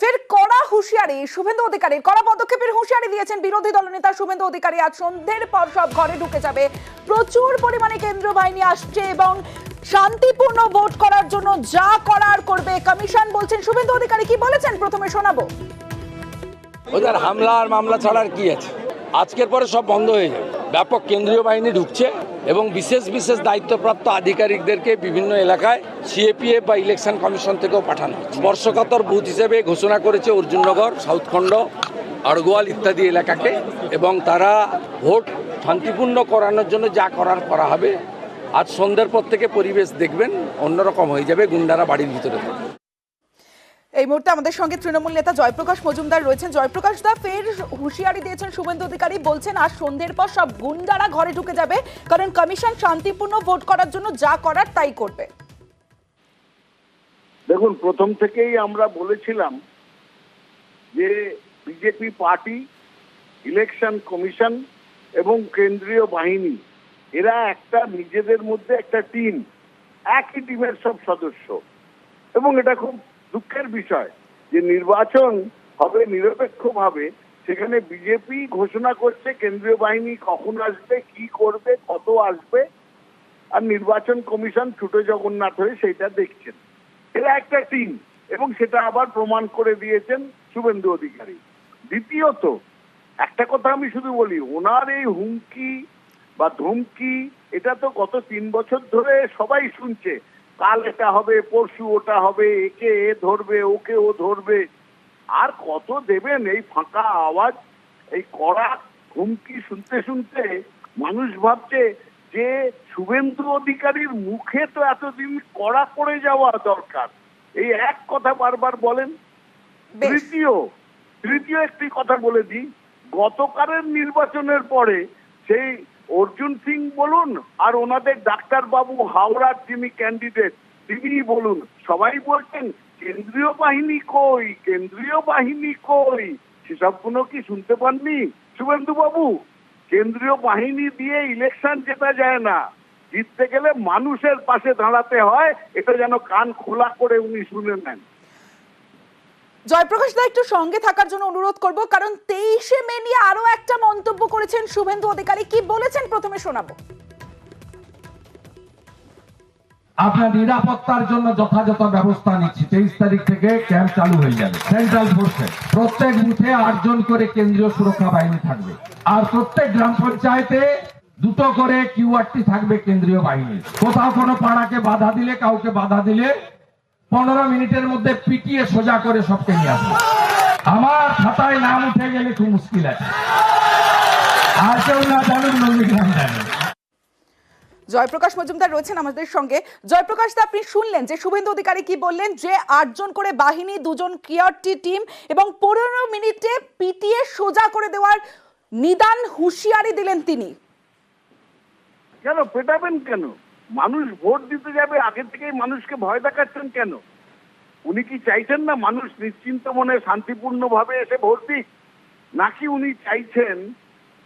ফের কড়া হুঁশিয়ারি শুভেন্দু অধিকারী, কড়া পদক্ষেপের হুঁশিয়ারি দিয়েছেন বিরোধী দলনেতা শুভেন্দু অধিকারী। আজ সন্ধ্যের পর সব ঘরে ঢুকে যাবে, প্রচুর পরিমাণে কেন্দ্রীয় বাহিনী আসছে এবং শান্তিপূর্ণ ভোট করার জন্য যা করার করবে কমিশন বলছেন শুভেন্দু অধিকারী। কি বলেছেন প্রথমে শোনাবো। ওদের হামলা আর মামলা ছাড়া আর কি আছে? আজকের পরে সব বন্ধ হয়ে যাবে। ব্যাপক কেন্দ্রীয় বাহিনী ঢুকছে এবং বিশেষ বিশেষ দায়িত্বপ্রাপ্ত আধিকারিকদেরকে বিভিন্ন এলাকায় সিএপিএফ বা ইলেকশন কমিশন থেকেও পাঠানো হচ্ছে। স্পর্শকাতর বুথ হিসেবে ঘোষণা করেছে অর্জুননগর, সাউথখণ্ড, আড়গোয়াল ইত্যাদি এলাকাকে, এবং তারা ভোট শান্তিপূর্ণ করানোর জন্য যা করা হবে। আজ সন্ধ্যের পর থেকে পরিবেশ দেখবেন অন্যরকম হয়ে যাবে, গুন্ডারা বাড়ির ভিতরে থাকবে। এই মুহূর্তে আমাদের সঙ্গে তৃণমূল নেতা জয়প্রকাশ মজুমদার রয়েছেন। জয়প্রকাশ দা, ফের হুঁশিয়ারি দিয়েছেন শুভেন্দু অধিকারী, বলছেন আজ সন্ধ্যের পর সব গুন্ডারা ঘরে ঢুকে যাবে, কারণ কমিশন শান্তিপূর্ণ ভোট করার জন্য যা করার তাই করবে। দেখুন, প্রথম থেকেই আমরা বলেছিলাম যে বিজেপি পার্টি, ইলেকশন কমিশন এবং কেন্দ্রীয় বাহিনী এরা একটা নিজেদের মধ্যে একটা টিম, একই টিমের সব সদস্য। এবং এটা খুব দুঃখের বিষয় যে নির্বাচন হবে নিরপেক্ষভাবে, সেখানে বিজেপি ঘোষণা করছে কেন্দ্রীয় বাহিনী কখন আসবে, কি করবে, কত আসবে, আর নির্বাচন কমিশন ছুটে জগন্নাথ হয়ে সেইটা দেখছেন। এরা একটা টিম এবং সেটা আবার প্রমাণ করে দিয়েছেন শুভেন্দু অধিকারী। দ্বিতীয়ত, একটা কথা আমি শুধু বলি, ওনার এই হুমকি বা ধমকি এটা তো গত 3 বছর ধরে সবাই শুনছে। কাল এটা হবে, পরশু ওটা হবে, একে এ ধরবে, ওকে ও ধরবে। আর কত দেবেন এই ফাঁকা আওয়াজ, এই কড়া হুমকি শুনতে শুনতে মানুষ ভাবছে যে শুভেন্দু অধিকারীর মুখে তো এতদিন কড়া পড়ে যাওয়া দরকার। এই এক কথা বারবার বলেন। তৃতীয় একটি কথা বলে দিই, গতকালের নির্বাচনের পরে সেই অর্জুন সিং বলুন আর ওনাদের ডাক্তার বাবু হাওড়ার যিনি ক্যান্ডিডেট তিনি বলুন, সবাই বলছেন কেন্দ্রীয় বাহিনী কই, কেন্দ্রীয় বাহিনী কই। সেসবগুলো কি শুনতে পাননি শুভেন্দু বাবু? কেন্দ্রীয় বাহিনী দিয়ে ইলেকশন জেতা যায় না, জিততে গেলে মানুষের পাশে দাঁড়াতে হয়। এটা যেন কান খোলা করে উনি শুনে নেন। জয়প্রকাশ দা, একটু সঙ্গে থাকার জন্য অনুরোধ করব, কারণ 23শে মে নিয়ে আরো একটা মন্তব্য করেছেন শুভেন্দু অধিকারী। কি বলেছেন প্রথমে শোনাবো। আপনার নিরাপত্তার জন্য যথাযথ ব্যবস্থা নিচ্ছি। 23 তারিখ থেকে ক্যাম্প চালু হয়ে যাবে সেন্ট্রাল ফোর্সে। প্রত্যেক বুথে 8 জন করে কেন্দ্রীয় সুরক্ষা বাহিনী থাকবে, আর প্রত্যেক গ্রাম পঞ্চায়েতে 2টো করে কিউআরটি থাকবে কেন্দ্রীয় বাহিনী। কোথাও কোনো পাড়াকে বাধা দিলে, কাউকে বাধা দিলে 15 মিনিটের মধ্যে পিটিয়ে সোজা করে সবকে নিয়ে আসবে। আমার খাতায় নাম উঠে গেলে খুব মুশকিল আছে। আর কেউ না জানুন, নন্দীগ্রাম জানেন। জয়প্রকাশ মজুমদার রয়েছেন আমাদের সঙ্গে। জয়প্রকাশ দা, আপনি শুনলেন যে শুভেন্দু অধিকারী কি বললেন, যে 8 জন করে বাহিনী, 2 জন কিউআরটি টিম এবং 15 মিনিটে পিটিয়ে সোজা করে দেওয়ার নিদান হুঁশিয়ারি দিলেন তিনি। কেন পেটাবেন কেন? মানুষ ভোট দিতে যাবে, আগে থেকেই মানুষকে ভয় দেখাচ্ছেন কেন? উনি কি চাইছেন না মানুষ নিশ্চিন্ত মনে শান্তিপূর্ণভাবে এসে ভোট দিক? নাকি উনি চাইছেন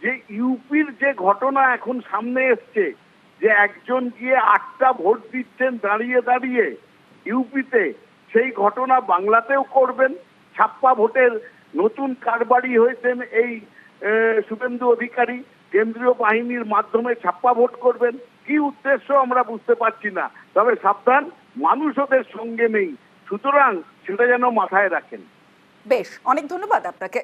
যে ইউপির যে ঘটনা এখন সামনে এসছে, যে একজন গিয়ে 8টা ভোট দিচ্ছেন দাঁড়িয়ে দাঁড়িয়ে ইউপিতে, সেই ঘটনা বাংলাতেও করবেন? ছাপ্পা ভোটের নতুন কারবারি হয়েছেন এই শুভেন্দু অধিকারী, কেন্দ্রীয় বাহিনীর মাধ্যমে ছাপ্পা ভোট করবেন। কি উদ্দেশ্য আমরা বুঝতে পারছি না। তবে সাবধান, মানুষ ওদের সঙ্গে নেই, সুতরাং সেটা যেন মাথায় রাখেন। বেশ, অনেক ধন্যবাদ আপনাকে।